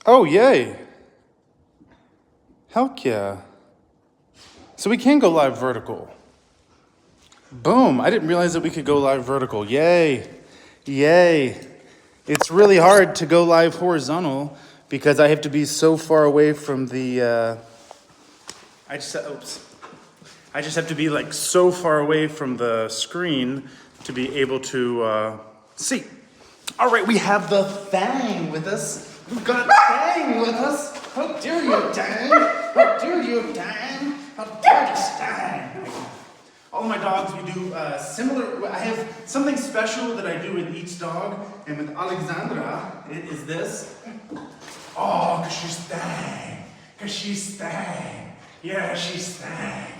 Oh, yay. Heck yeah. So we can go live vertical. Boom. I didn't realize that we could go live vertical. Yay. Yay. It's really hard to go live horizontal because I have to be so far away from the, I just have to be like so far away from the screen to be able to see. All right, we have the Fang with us. We've got Fang with us. How dare you, Dan? How dare you, Dan? How dare you, Dan? All of my dogs, we do similar. I have something special that I do with each dog, and with Alexandra, it is this. Oh, because she's Fang. Because she's Fang. Yeah, she's Fang.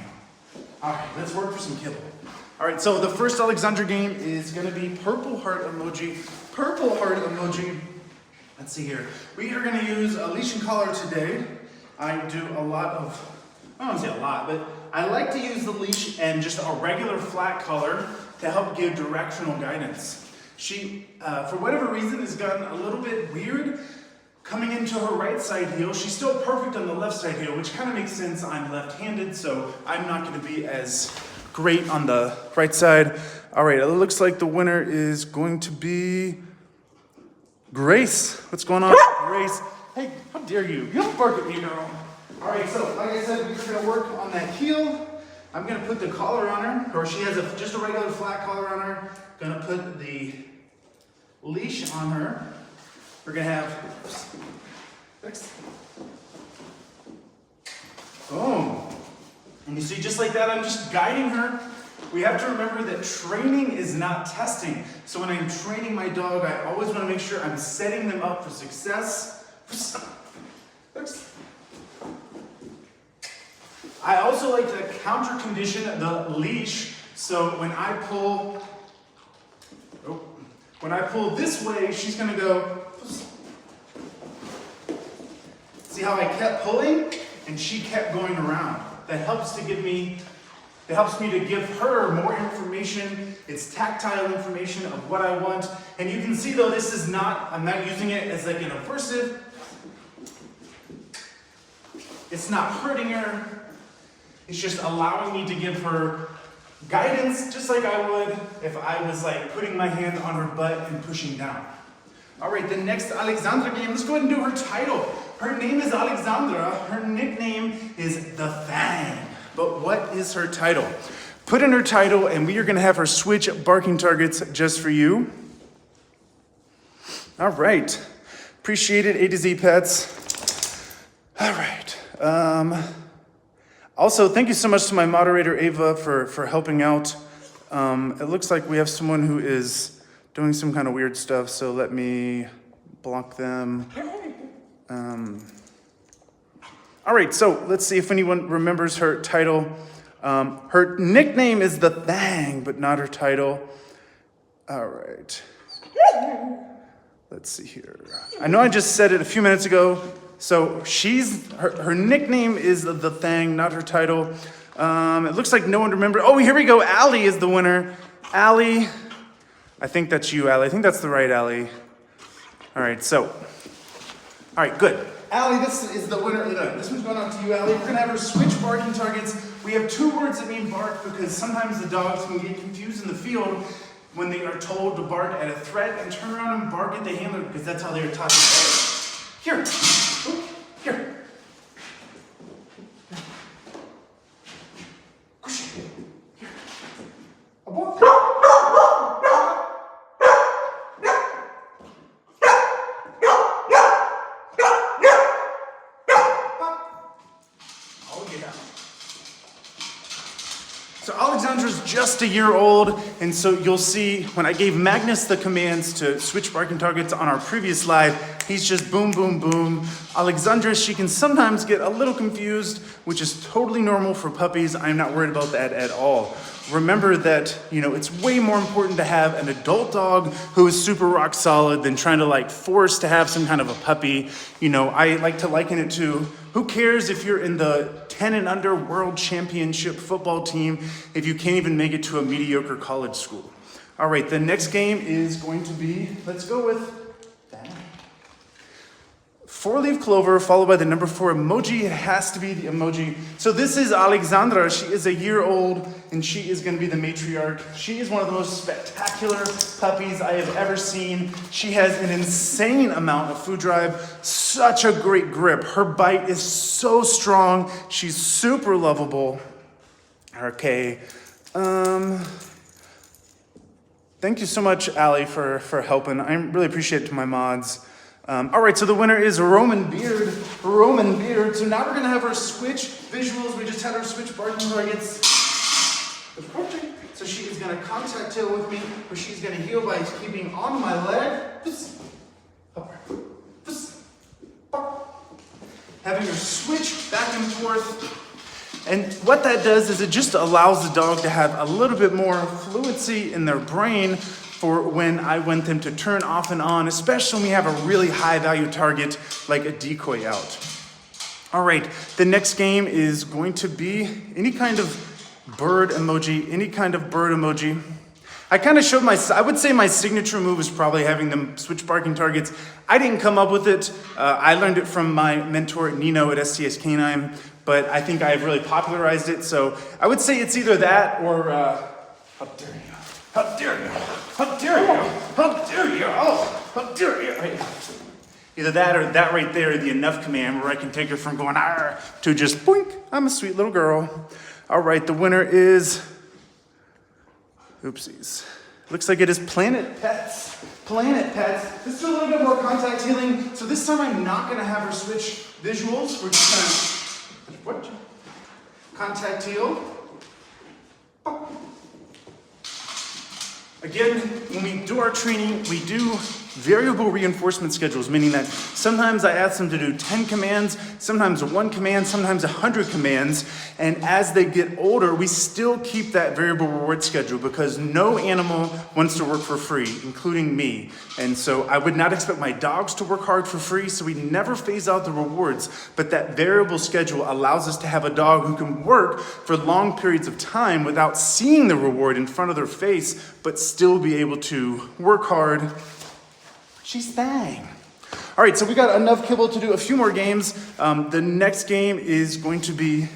All right, let's work for some kibble. All right, so the first Alexandra game is going to be purple heart emoji. Purple heart emoji. Let's see here. We are going to use a leash and collar today. I do a lot of, I don't want to say a lot, but I like to use the leash and just a regular flat collar to help give directional guidance. She, for whatever reason, has gotten a little bit weird coming into her right side heel. She's still perfect on the left side heel, which kind of makes sense. I'm left-handed, so I'm not going to be as great on the right side. All right, it looks like the winner is going to be Grace. What's going on, Grace? Hey, how dare you? You don't bark at me, girl. All right, so like I said, we're going to work on that heel. I'm going to put the collar on her, or she has just a regular flat collar on her. Going to put the leash on her. We're going to have, boom. And you see, just like that, I'm just guiding her. We have to remember that training is not testing. So when I'm training my dog, I always want to make sure I'm setting them up for success. I also like to counter condition the leash. So when I pull this way, she's going to go. See how I kept pulling and she kept going around. That helps me to give her more information. It's tactile information of what I want. And you can see though, I'm not using it as like an aversive. It's not hurting her. It's just allowing me to give her guidance, just like I would if I was like putting my hand on her butt and pushing down. All right, the next Alexandra game, let's go ahead and do her title. Her name is Alexandra. Her nickname is the Fang. But what is her title? Put in her title, and we are going to have her switch barking targets just for you. All right. Appreciate it, A to Z Pets. All right. Also, thank you so much to my moderator, Ava, for helping out. It looks like we have someone who is doing some kind of weird stuff, so let me block them. All right, so let's see if anyone remembers her title. Her nickname is the Fang, but not her title. All right. Let's see here. I know I just said it a few minutes ago. So her nickname is the Fang, not her title. It looks like no one remembered. Oh, here we go. Allie is the winner. Allie. I think that's you, Allie. I think that's the right Allie. All right, all right, good. Allie, this is the winner. This one's going out to you, Allie. We're going to have her switch barking targets. We have two words that mean bark because sometimes the dogs can get confused in the field when they are told to bark at a threat and turn around and bark at the handler because that's how they are taught to bark. Here. Here. Here. So Alexandra's just a year old, and so you'll see when I gave Magnus the commands to switch barking targets on our previous live, he's just boom, boom, boom. Alexandra, she can sometimes get a little confused, which is totally normal for puppies. I'm not worried about that at all. Remember that, it's way more important to have an adult dog who is super rock solid than trying to force to have some kind of a puppy. I like to liken it to, who cares if you're in the 10 and under world championship football team if you can't even make it to a mediocre college school? All right, the next game is going to be, let's go with that. 4-leaf clover followed by the number 4 emoji. It has to be the emoji. So this is Alexandra. She is a year old and she is going to be the matriarch. She is one of the most spectacular puppies I have ever seen. She has an insane amount of food drive, such a great grip. Her bite is so strong. She's super lovable. Okay. Thank you so much, Allie, for helping. I really appreciate it to my mods. All right, so the winner is Roman Beard. Roman Beard. So now we're going to have our switch visuals. We just had our switch barking targets. So she is going to contact tail with me, or she's going to heel by keeping on my leg. Having her switch back and forth. And what that does is it just allows the dog to have a little bit more fluency in their brain for when I want them to turn off and on, especially when we have a really high value target like a decoy out. All right, the next game is going to be any kind of bird emoji, I kind of showed I would say my signature move is probably having them switch barking targets. I didn't come up with it. I learned it from my mentor Nino at STS Canine, but I think I've really popularized it. So I would say it's either that or, how dare you? How dare you? How dare you? How dare you? Oh, how dare you? Either that or that right there, the enough command where I can take her from going "arr" to just boink, I'm a sweet little girl. All right, the winner is, oopsies. Looks like it is Planet Pets. Planet Pets. Let's do a little bit more contact healing. So this time I'm not gonna have her switch visuals. We're just gonna, contact heal. Again, when we do our training, we do variable reinforcement schedules, meaning that sometimes I ask them to do 10 commands, sometimes 1 command, sometimes 100 commands, and as they get older, we still keep that variable reward schedule because no animal wants to work for free, including me. And so I would not expect my dogs to work hard for free, so we never phase out the rewards, but that variable schedule allows us to have a dog who can work for long periods of time without seeing the reward in front of their face, but still be able to work hard. She's Fang. All right, so we got enough kibble to do a few more games. The next game is going to be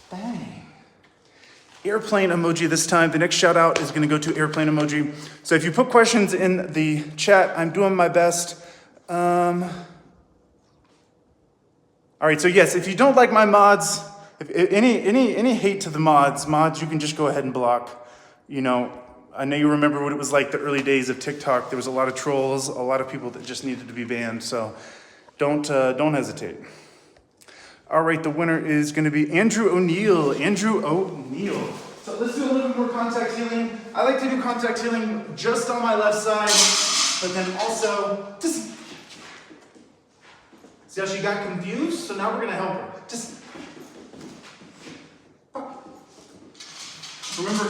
Fang. Airplane emoji this time. The next shout out is going to go to airplane emoji. So if you put questions in the chat, I'm doing my best. All right, so yes, if you don't like my mods, if any hate to the mods, you can just go ahead and block. You know, I know you remember what it was like the early days of TikTok. There was a lot of trolls, a lot of people that just needed to be banned. So don't hesitate. All right, the winner is going to be Andrew O'Neill. Andrew O'Neill. So let's do a little bit more contact healing. I like to do contact healing just on my left side, but then also just. See how she got confused? So now we're going to help her. Just. Remember,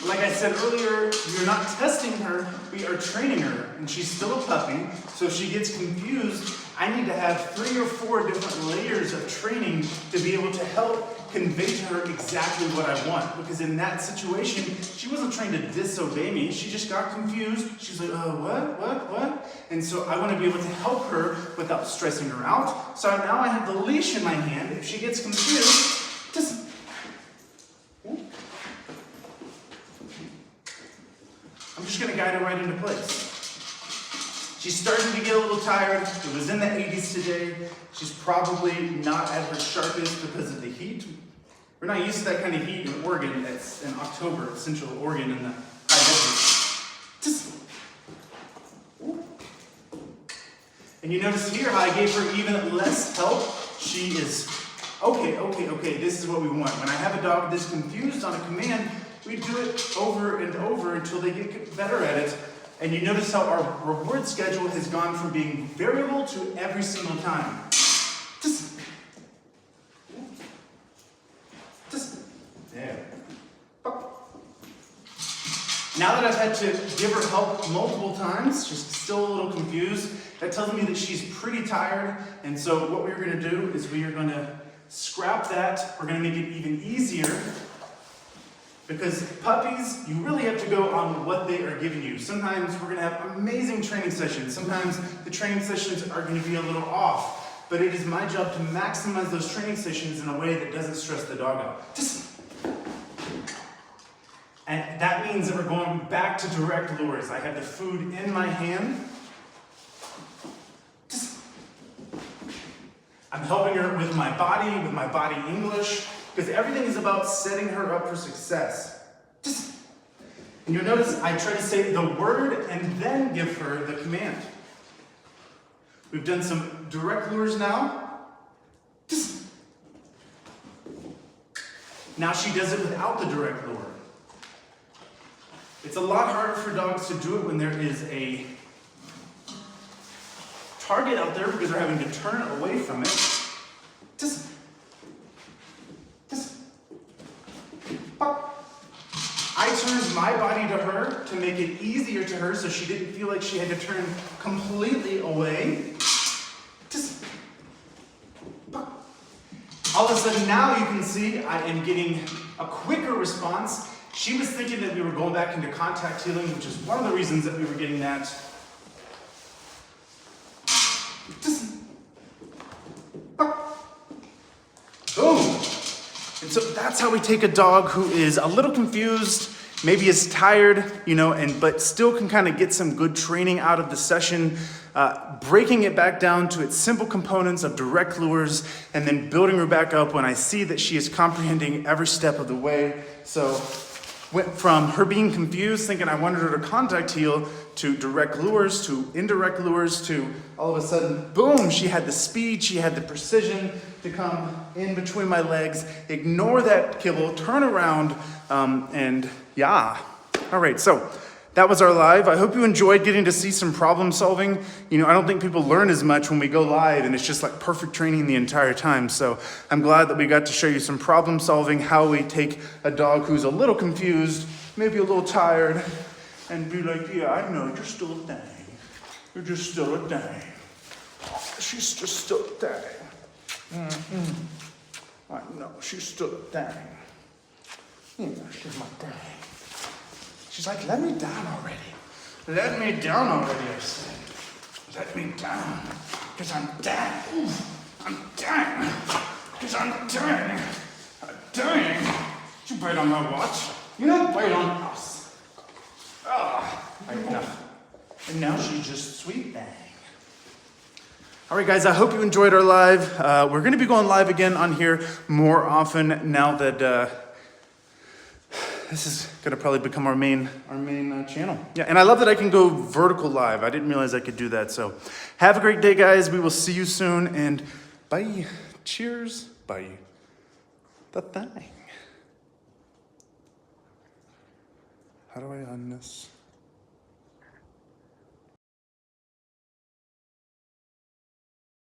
like I said earlier, we're not testing her, we are training her, and she's still a puppy, so if she gets confused, I need to have 3 or 4 different layers of training to be able to help convey to her exactly what I want, because in that situation, she wasn't trying to disobey me, she just got confused, she's like, what? And so I want to be able to help her without stressing her out, so now I have the leash in my hand. If she gets confused, just... I'm just going to guide her right into place. She's starting to get a little tired. It was in the 80s today. She's probably not at her sharpest because of the heat. We're not used to that kind of heat in Oregon. It's in October, Central Oregon in the high desert. And you notice here how I gave her even less help. She is, okay, this is what we want. When I have a dog that's confused on a command, we do it over and over until they get better at it. And you notice how our reward schedule has gone from being variable to every single time. Just there. Now that I've had to give her help multiple times, she's still a little confused. That tells me that she's pretty tired. And so what we're going to do is we are going to scrap that. We're going to make it even easier. Because puppies, you really have to go on what they are giving you. Sometimes we're gonna have amazing training sessions. Sometimes the training sessions are gonna be a little off. But it is my job to maximize those training sessions in a way that doesn't stress the dog out. And that means that we're going back to direct lures. I have the food in my hand. I'm helping her with my body English, because everything is about setting her up for success. And you'll notice I try to say the word and then give her the command. We've done some direct lures now. Now she does it without the direct lure. It's a lot harder for dogs to do it when there is a target out there because they're having to turn away from it. I turned my body to her to make it easier to her so she didn't feel like she had to turn completely away. All of a sudden now you can see I am getting a quicker response. She was thinking that we were going back into contact healing, which is one of the reasons that we were getting that. Boom! And so that's how we take a dog who is a little confused, maybe is tired, but still can kind of get some good training out of the session, breaking it back down to its simple components of direct lures, and then building her back up when I see that she is comprehending every step of the way. So went from her being confused, thinking I wanted her to contact heal, to direct lures, to indirect lures, to all of a sudden, boom, she had the speed, she had the precision to come in between my legs, ignore that kibble, turn around, and yeah. All right, so that was our live. I hope you enjoyed getting to see some problem solving. I don't think people learn as much when we go live and it's just like perfect training the entire time. So I'm glad that we got to show you some problem solving, how we take a dog who's a little confused, maybe a little tired, and be like, yeah, I know, you're still a thing. You're just still a thing. She's just still a thing. I know, she's still a thing. Yeah, she's my thing. She's like, let me down already. Let me down already, I said. Let me down, because I'm down. I'm down, because I'm down. I'm down. You bite on my watch. You don't bite on us. Enough. And now she's just sweet bang. All right, guys, I hope you enjoyed our live. We're going to be going live again on here more often now that this is going to probably become our main channel. Yeah, and I love that I can go vertical live. I didn't realize I could do that. So have a great day, guys. We will see you soon, and bye. Cheers. Bye. The thing. How do I end this?